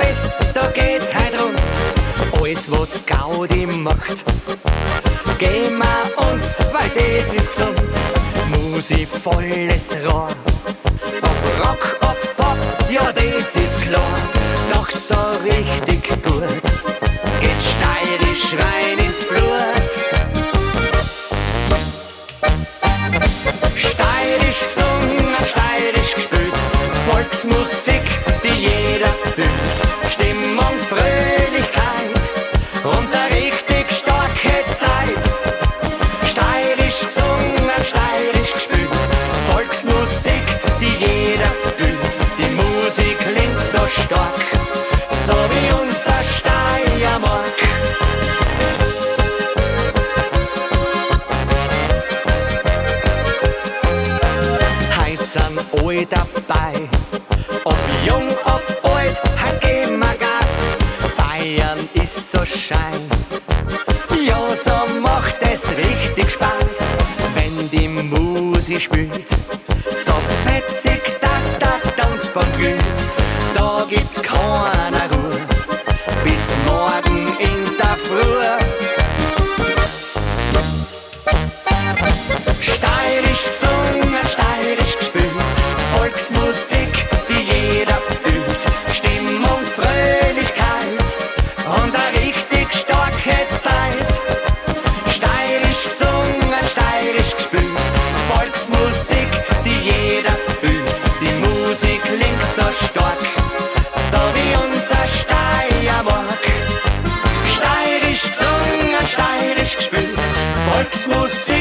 Fest, da geht's heut rund. Alles, was Gaudi macht, geben wir uns, weil das ist gesund. Musik volles Rohr, ob Rock, ob Pop, ja das ist klar. Doch so richtig gut geht steirisch rein ins Blut. Steirisch gesungen, steirisch gespielt, Volksmusik, die jeder fühlt. Stimmung, Fröhlichkeit und eine richtig starke Zeit. Steirisch gesungen, steirisch gespielt, Volksmusik, die jeder fühlt. Die Musik klingt so stark, so wie unser Steiermark. Heut sind alle dabei, ob jung, ob alt, heut geben wir Gas. Feiern ist so schein, ja, so macht es richtig Spaß, wenn die Musik spielt. So fetzig, dass der Tanzband glüht, da gibt keiner Ruhe, bis morgen in der Früh. Steirisch gesungen, steirisch gespielt, Volksmusik, die jeder fühlt. Stimmung, Fröhlichkeit und eine richtig starke Zeit. Steirisch gesungen, steirisch gespielt, Volksmusik, die jeder fühlt. Die Musik klingt so stark, so wie unser Steiermark. Steirisch gesungen, steirisch gespielt, Volksmusik,